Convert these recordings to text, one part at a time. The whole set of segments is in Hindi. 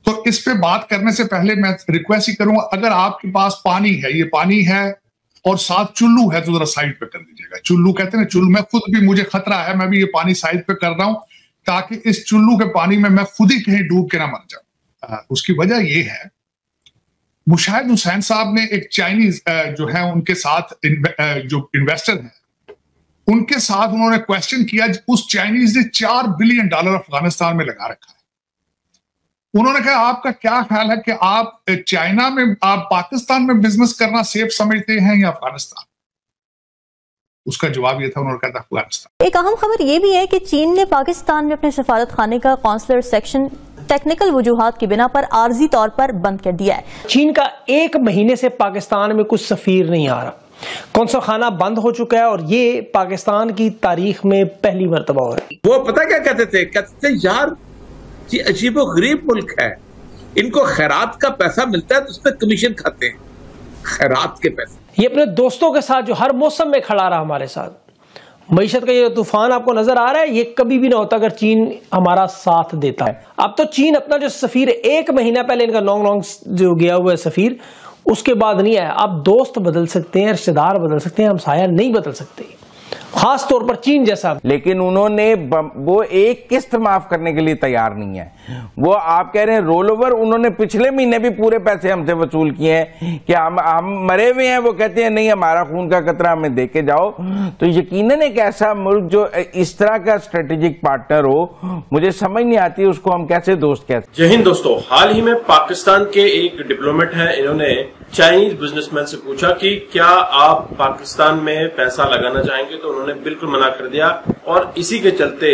तो इस पे बात करने से पहले मैं रिक्वेस्ट ही करूंगा, अगर आपके पास पानी है, ये पानी है और साथ चुल्लू है, तो जरा साइड पे कर दीजिएगा। चुल्लू कहते हैं ना, चुल्लू, मैं खुद भी, मुझे खतरा है, मैं भी ये पानी साइड पे कर रहा हूं ताकि इस चुल्लू के पानी में मैं खुद ही कहीं डूब के ना मर जाऊं। उसकी वजह ये है, मुशाहिद हुसैन साहब ने एक चाइनीज जो है उनके साथ जो इन्वेस्टर है उनके साथ उन्होंने क्वेश्चन किया। उस चाइनीज ने $4 बिलियन अफगानिस्तान में लगा रखा है। उन्होंने कहा आपका क्या ख्याल है कि आप चाइना में, आप पाकिस्तान में बिजनेस करना सेफ समझते हैं या अफगानिस्तान? उसका जवाब ये था, उन्होंने कहा था अफगानिस्तान। एक अहम खबर ये भी है कि चीन ने पाकिस्तान में अपने सफारत खाने का कौंसलर सेक्शन टेक्निकल वजूहात की बिना पर आर्जी तौर पर बंद कर दिया है। चीन का 1 महीने से पाकिस्तान में कुछ सफीर नहीं आ रहा, कौंसल खाना बंद हो चुका है और ये पाकिस्तान की तारीख में पहली मर्तबा हो रहा है। वो पता क्या कहते थे यार, ये अजीबो गरीब मुल्क है, इनको खैरात का पैसा मिलता है तो उस पर कमीशन खाते हैं, खैरात के पैसे। ये अपने दोस्तों के साथ जो हर मौसम में खड़ा रहा हमारे साथ, मईशत का ये तूफान आपको नजर आ रहा है, ये कभी भी ना होता अगर चीन हमारा साथ देता है। अब तो चीन अपना जो सफीर 1 महीना पहले इनका नोंग जो गया हुआ है सफीर, उसके बाद नहीं आया। आप दोस्त बदल सकते हैं, रिश्तेदार बदल सकते हैं, हमसाया नहीं बदल सकते, खास तौर पर चीन जैसा। लेकिन उन्होंने वो एक किस्त माफ करने के लिए तैयार नहीं है। वो आप कह रहे हैं रोल ओवर, उन्होंने पिछले महीने भी पूरे पैसे हमसे वसूल किए हैं कि हम मरे हुए हैं। वो कहते हैं नहीं, हमारा खून का कतरा हमें दे के जाओ। तो यकीनन एक ऐसा मुल्क जो इस तरह का स्ट्रेटेजिक पार्टनर हो, मुझे समझ नहीं आती उसको हम कैसे दोस्त कहते। जय हिंद दोस्तों, हाल ही में पाकिस्तान के एक डिप्लोमेट हैं, इन्होंने चाइनीज बिजनेसमैन से पूछा कि क्या आप पाकिस्तान में पैसा लगाना चाहेंगे, तो उन्होंने बिल्कुल मना कर दिया और इसी के चलते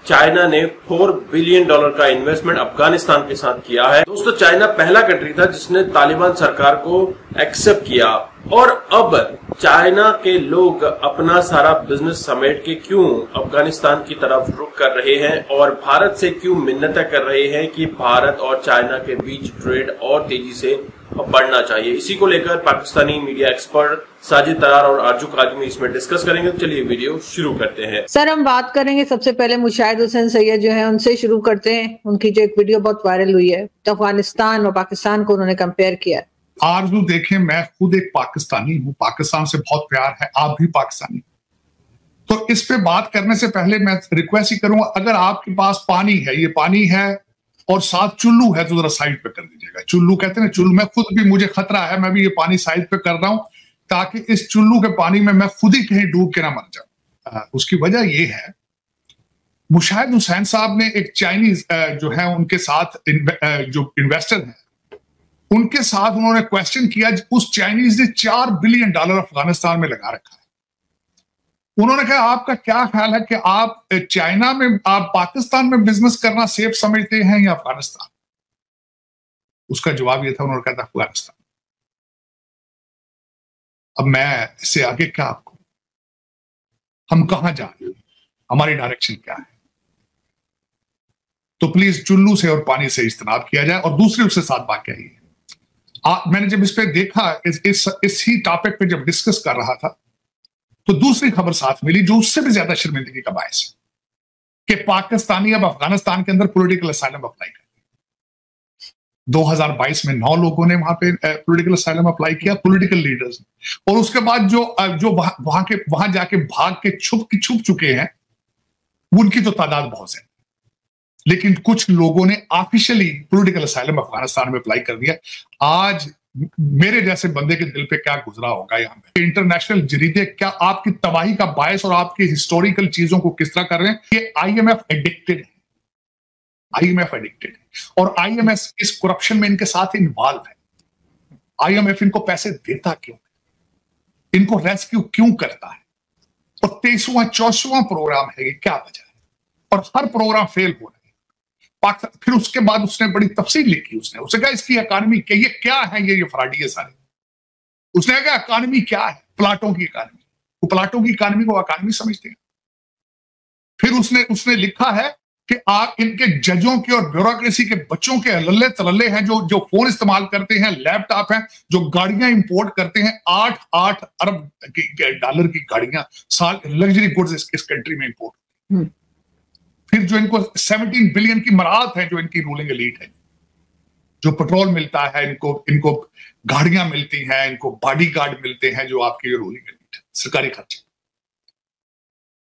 चाइना ने $4 बिलियन का इन्वेस्टमेंट अफगानिस्तान के साथ किया है। दोस्तों, चाइना पहला कंट्री था जिसने तालिबान सरकार को एक्सेप्ट किया और अब चाइना के लोग अपना सारा बिजनेस समेट के क्यों अफगानिस्तान की तरफ रुख कर रहे हैं और भारत से क्यों मिन्नतें कर रहे हैं कि भारत और चाइना के बीच ट्रेड और तेजी से बढ़ना चाहिए। इसी को लेकर पाकिस्तानी मीडिया एक्सपर्ट साजिद तरार और आरजू काजमी इसमें डिस्कस करेंगे। तो चलिए वीडियो शुरू करते हैं। सर, हम बात करेंगे सबसे पहले मुशाहिद हुसैन सैयद जो है उनसे शुरू करते हैं। उनकी जो एक वीडियो बहुत वायरल हुई है, तो अफगानिस्तान और पाकिस्तान को उन्होंने कंपेयर किया है। आरजू देखें, मैं खुद एक पाकिस्तानी हूँ, पाकिस्तान से बहुत प्यार है, आप भी पाकिस्तानी। तो इस पे बात करने से पहले मैं रिक्वेस्ट ही करूंगा, अगर आपके पास पानी है, ये पानी है और साथ चुल्लू है, तो जरा साइड पे कर दीजिएगा। चुल्लू कहते हैं ना, चुल्लू, मैं खुद भी, मुझे खतरा है, मैं भी ये पानी साइड पे कर रहा हूं ताकि इस चुल्लू के पानी में मैं खुद ही कहीं डूब के ना मर जाऊं। उसकी वजह ये है, मुशाहिद हुसैन साहब ने एक चाइनीज जो है उनके साथ जो इन्वेस्टर है उनके साथ उन्होंने क्वेश्चन किया। उस चाइनीज ने $4 बिलियन अफगानिस्तान में लगा रखा है। उन्होंने कहा आपका क्या ख्याल है कि आप चाइना में, आप पाकिस्तान में बिजनेस करना सेफ समझते हैं या अफगानिस्तान? उसका जवाब ये था, उन्होंने कहा था अफगानिस्तान। अब मैं इससे आगे क्या आपको, हम कहां जा रहे हैं, हमारी डायरेक्शन क्या है? तो प्लीज चुल्लू से और पानी से इज्तनाब किया जाए। और दूसरी उससे साथ बात क्या है, मैंने जब इस पे देखा, इसी टॉपिक पे जब डिस्कस कर रहा था, तो दूसरी खबर साथ मिली जो उससे भी ज्यादा शर्मिंदगी का बायस है कि पाकिस्तानी अब अफगानिस्तान के अंदर पॉलिटिकल असाइलम अप्लाई कर रहे हैं। 2022 में 9 लोगों ने वहां पे पॉलिटिकल असाइलम अप्लाई किया, पॉलिटिकल लीडर्स, और उसके बाद जो वहां जाके भाग के छुप चुके हैं उनकी तो तादाद बहुत है। लेकिन कुछ लोगों ने ऑफिशियली पॉलिटिकल असाइलम अफगानिस्तान में अप्लाई कर दिया। आज मेरे जैसे बंदे के दिल पे क्या गुजरा होगा यहाँ पे। इंटरनेशनल जरीदे क्या आपकी तबाही का बायस और आपकी हिस्टोरिकल चीजों को किस तरह कर रहे हैं? ये IMF एडिक्टेड है, IMF एडिक्टेड है और IMF इस करप्शन में इनके साथ इन्वॉल्व है। IMF इनको पैसे देता क्यों, इनको रेस्क्यू क्यों करता है? और 23वां 24वां प्रोग्राम है, ये क्या वजह है? और हर प्रोग्राम फेल हो रहा है। फिर उसके बाद उसने बड़ी तफसील लिखी, उसने कहा इसकी इकानमी क्या, ये क्या है, ये फ्राडी है सारे। उसने कहा इकानमी क्या है, प्लाटों की इकानमी। वो प्लाटों की इकानमी को इकानमी समझते हैं। फिर उसने लिखा है कि आप इनके जजों के और ब्यूरोक्रेसी के बच्चों के लल्ले तलल्ले हैं जो फोन इस्तेमाल करते हैं, लैपटॉप हैं, जो गाड़ियां इंपोर्ट करते हैं, 8 अरब डॉलर की गाड़ियां साल लग्जरी गुड्स इस कंट्री में इंपोर्ट। फिर जो इनको 17 बिलियन की मराहत है, जो इनकी रूलिंग एलीट है, जो पेट्रोल मिलता है, इनको गाड़ियां मिलती हैं, इनको बॉडीगार्ड मिलते हैं, जो आपकी रूलिंग एलिट है, सरकारी खर्चे।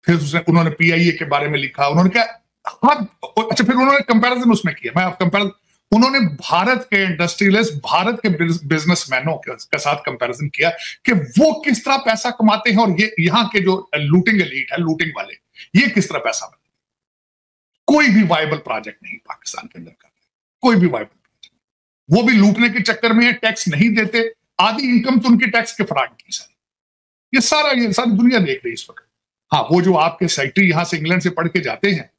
फिर उन्होंने पीआईए के बारे में लिखा, उन्होंने क्या अच्छा, फिर उन्होंने कंपैरिजन उसमें किया। मैं आप कंपैरिजन, उन्होंने भारत के इंडस्ट्रियलिस्ट, भारत के बिजनेसमैनों के साथ कंपैरिजन किया कि वो किस तरह पैसा कमाते हैं और ये यहाँ के जो लूटिंग एलीट है, लूटिंग वाले, ये किस तरह पैसा बनाते हैं। कोई भी वायबल प्रोजेक्ट नहीं पाकिस्तान के अंदर कर रहे, कोई भी वायबल प्रोजेक्ट। वो भी लूटने के चक्कर में टैक्स नहीं देते, आधी इनकम तो उनकी टैक्स के फ्रॉड की सारी, ये सारी दुनिया देख रही है इस वक्त। हाँ, वो जो आपके सेक्रेटरी यहां से इंग्लैंड से पढ़ के जाते हैं,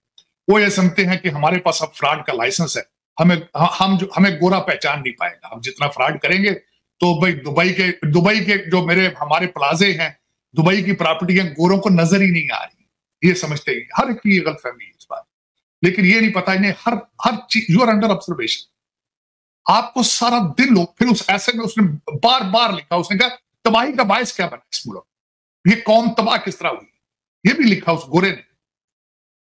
वो ये समझते हैं कि हमारे पास अब फ्रॉड का लाइसेंस है, हमें गोरा पहचान नहीं पाएगा, हम जितना फ्रॉड करेंगे तो भाई दुबई के जो हमारे प्लाजे हैं, दुबई की प्रॉपर्टियां गोरों को नजर ही नहीं आ रही, ये समझते हैं। हर एक की गलतफहमी है इस बात, लेकिन ये नहीं पता इन्हें हर चीज, यू आर अंडर ऑब्जर्वेशन। आपको सारा दिन लोग, फिर उस ऐसे में उसने बार बार लिखा, उसने कहा तबाही का बायस क्या बना इस मुल्क, ये कौम तबाह किस तरह हुई, ये भी लिखा उस गोरे ने।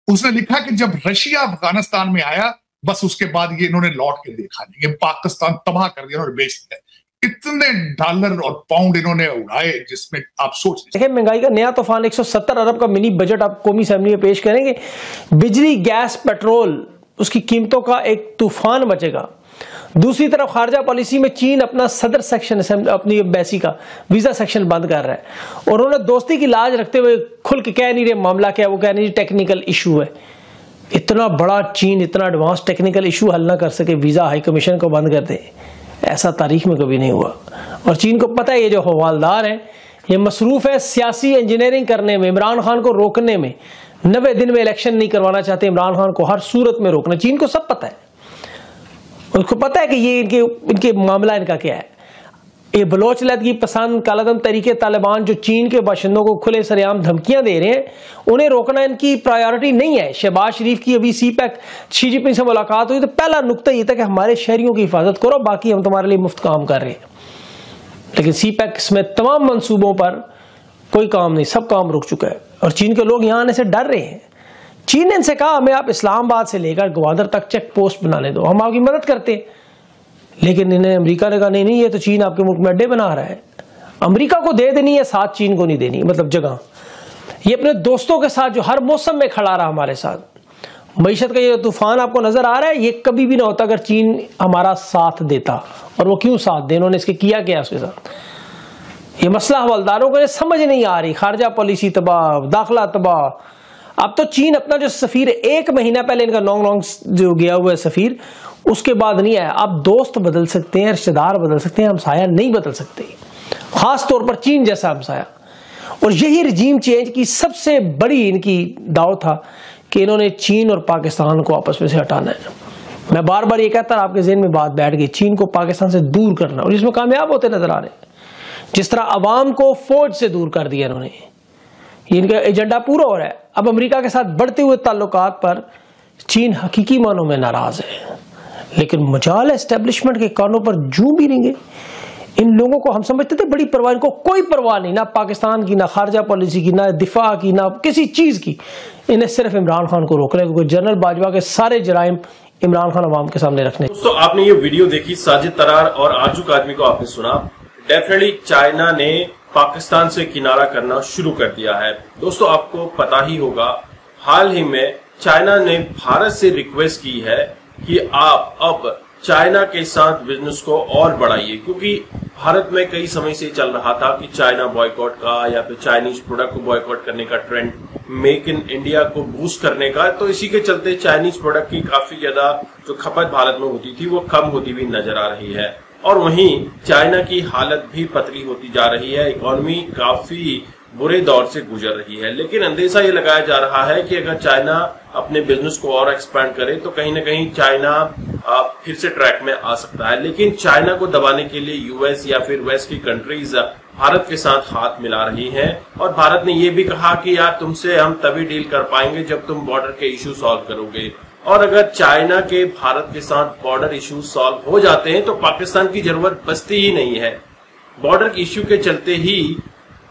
उसने लिखा कि जब रशिया अफगानिस्तान में आया, बस उसके बाद ये इन्होंने लौट के देखा नहीं, ये पाकिस्तान तबाह कर दिया, इन्होंने बेच दिया। इतने डॉलर और पाउंड इन्होंने उड़ाए, जिसमें आप सोच देखिए, महंगाई का नया तूफान, 170 अरब का मिनी बजट आप कौमी असेंबली में पेश करेंगे। बिजली, गैस, पेट्रोल, उसकी कीमतों का एक तूफान मचेगा। दूसरी तरफ खारजा पॉलिसी में चीन अपना सदर सेक्शन, अपनी एम्बेसी का वीजा सेक्शन बंद कर रहा है, और उन्होंने दोस्ती की लाज रखते हुए खुल के कह नहीं रहे मामला क्या, वो कह नहीं टेक्निकल इशू है। इतना बड़ा चीन इतना एडवांस टेक्निकल इशू हल ना कर सके, वीजा हाई कमीशन को बंद कर दे, ऐसा तारीख में कभी नहीं हुआ। और चीन को पता है ये जो हवालदार है, ये मसरूफ है सियासी इंजीनियरिंग करने में, इमरान खान को रोकने में। 90 दिन में इलेक्शन नहीं करवाना चाहते इमरान खान को, हर सूरत में रोकना। चीन को सब पता है, उसको पता है कि ये इनके मामला इनका क्या है। ये बलोच लहद की पसंद, कालादम तरीके तालिबान जो चीन के बाशिंदों को खुले सरेआम धमकियां दे रहे हैं, उन्हें रोकना इनकी प्रायोरिटी नहीं है। शहबाज शरीफ की अभी सीपैक शी जिनपिंग से मुलाकात हुई तो पहला नुक्ता ये था कि हमारे शहरियों की हिफाजत करो, बाकी हम तुम्हारे लिए मुफ्त काम कर रहे हैं। लेकिन सीपैक में तमाम मंसूबों पर कोई काम नहीं, सब काम रुक चुका है और चीन के लोग यहाँ आने से डर रहे हैं। चीन ने इनसे कहा हमें आप इस्लामाबाद से लेकर ग्वादर तक चेक पोस्ट बनाने दो, हम आपकी मदद करते हैं। लेकिन इन्हें अमेरिका ने कहा नहीं, ये तो चीन आपके मुल्क में अड्डे बना रहा है, अमेरिका को दे देनी है, साथ चीन को नहीं देनी, मतलब जगह। ये अपने दोस्तों के साथ जो हर मौसम में खड़ा रहा हमारे साथ, मईशत का ये तूफान आपको नजर आ रहा है, ये कभी भी ना होता अगर चीन हमारा साथ देता। और वो क्यों साथ दे, उन्होंने इसके किया क्या उसके साथ, ये मसला हवलदारों को समझ नहीं आ रही। खारजा पॉलिसी तबाह, दाखिला तबाह। अब तो चीन अपना जो सफीर 1 महीना पहले इनका नोंग जो गया हुआ है सफीर, उसके बाद नहीं आया। आप दोस्त बदल सकते हैं, रिश्तेदार बदल सकते हैं, हमसाया नहीं बदल सकते, खास तौर पर चीन जैसा हमसाया। और यही रजीम चेंज की सबसे बड़ी इनकी दाव था कि इन्होंने चीन और पाकिस्तान को आपस में से हटाना है। मैं बार बार ये कहता आपके ज़हन में बात बैठ गई, चीन को पाकिस्तान से दूर करना, और इसमें कामयाब होते नजर आ रहे हैं। जिस तरह अवाम को फौज से दूर कर दिया इन्होंने, इनका एजेंडा पूरा हो रहा है। अब अमेरिका के साथ बढ़ते हुए ताल्लुकात पर चीन हकीकी मानों में नाराज है, लेकिन मजाल एस्टेब्लिशमेंट के कानों पर जूं भी नहीं गए। इन लोगों को हम समझते थे बड़ी परवाह, इनको कोई परवाह नहीं, ना पाकिस्तान की, ना खारजा पॉलिसी की, ना दिफा की, ना किसी चीज की। इन्हें सिर्फ इमरान खान को रोकना है, क्योंकि जनरल बाजवा के सारे जराइम इमरान खान अवाम के सामने रखने। दोस्तों, आपने ये वीडियो देखी, साजिद तरार और आजुक आदमी को आपने सुना। डेफिनेटली चाइना ने पाकिस्तान से किनारा करना शुरू कर दिया है। दोस्तों, आपको पता ही होगा, हाल ही में चाइना ने भारत से रिक्वेस्ट की है कि आप अब चाइना के साथ बिजनेस को और बढ़ाइए, क्योंकि भारत में कई समय से चल रहा था कि चाइना बॉयकॉट का या फिर चाइनीज प्रोडक्ट को बॉयकॉट करने का ट्रेंड, मेक इन इंडिया को बूस्ट करने का। तो इसी के चलते चाइनीज प्रोडक्ट की काफी ज्यादा जो खपत भारत में होती थी वो कम होती हुई नजर आ रही है। और वहीं चाइना की हालत भी पतली होती जा रही है, इकोनॉमी काफी बुरे दौर से गुजर रही है। लेकिन अंदेशा ये लगाया जा रहा है कि अगर चाइना अपने बिजनेस को और एक्सपैंड करे तो कहीं ना कहीं चाइना फिर से ट्रैक में आ सकता है। लेकिन चाइना को दबाने के लिए यूएस या फिर वेस्ट की कंट्रीज भारत के साथ हाथ मिला रही हैं, और भारत ने ये भी कहा कि यार तुमसे हम तभी डील कर पाएंगे जब तुम बॉर्डर के इश्यू सॉल्व करोगे। और अगर चाइना के भारत के साथ बॉर्डर इश्यू सॉल्व हो जाते हैं तो पाकिस्तान की जरूरत बचती ही नहीं है। बॉर्डर इश्यू के चलते ही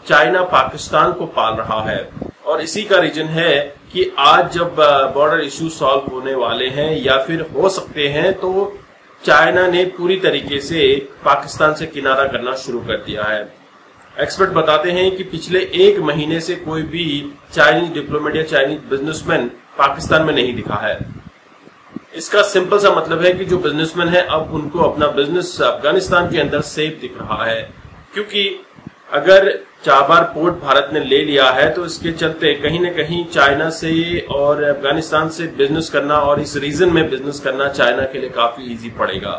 चाइना पाकिस्तान को पाल रहा है, और इसी का रीजन है कि आज जब बॉर्डर इश्यू सॉल्व होने वाले हैं या फिर हो सकते हैं, तो चाइना ने पूरी तरीके से पाकिस्तान से किनारा करना शुरू कर दिया है। एक्सपर्ट बताते हैं कि पिछले 1 महीने से कोई भी चाइनीज डिप्लोमेट या चाइनीज बिजनेसमैन पाकिस्तान में नहीं दिखा है। इसका सिंपल सा मतलब है कि जो बिजनेसमैन है अब उनको अपना बिजनेस अफगानिस्तान के अंदर सेफ दिख रहा है, क्योंकि अगर चाबार पोर्ट भारत ने ले लिया है तो इसके चलते कहीं न कहीं चाइना से और अफगानिस्तान से बिजनेस करना और इस रीजन में बिजनेस करना चाइना के लिए काफी इजी पड़ेगा।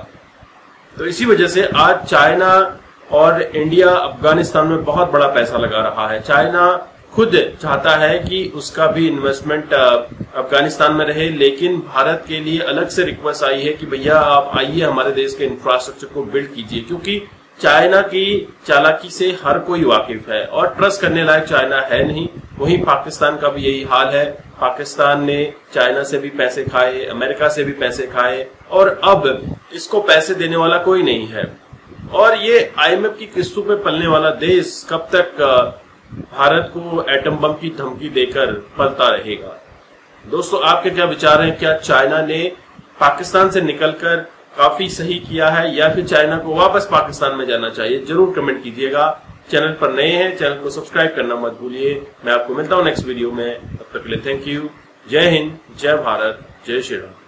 तो इसी वजह से आज चाइना और इंडिया अफगानिस्तान में बहुत बड़ा पैसा लगा रहा है। चाइना खुद चाहता है कि उसका भी इन्वेस्टमेंट अफगानिस्तान में रहे, लेकिन भारत के लिए अलग से रिक्वेस्ट आई है कि भैया आप आइए हमारे देश के इंफ्रास्ट्रक्चर को बिल्ड कीजिए, क्योंकि चाइना की चालाकी से हर कोई वाकिफ है और ट्रस्ट करने लायक चाइना है नहीं। वहीं पाकिस्तान का भी यही हाल है। पाकिस्तान ने चाइना से भी पैसे खाए, अमेरिका से भी पैसे खाए और अब इसको पैसे देने वाला कोई नहीं है। और ये IMF की किस्तों पे पलने वाला देश कब तक भारत को एटम बम की धमकी देकर पलता रहेगा? दोस्तों, आपके क्या विचार हैं? क्या चाइना ने पाकिस्तान से निकलकर काफी सही किया है या फिर चाइना को वापस पाकिस्तान में जाना चाहिए? जरूर कमेंट कीजिएगा। चैनल पर नए हैं, चैनल को सब्सक्राइब करना मत भूलिए। मैं आपको मिलता हूं नेक्स्ट वीडियो में, तब तक के लिए थैंक यू। जय हिंद, जय भारत, जय श्री राम।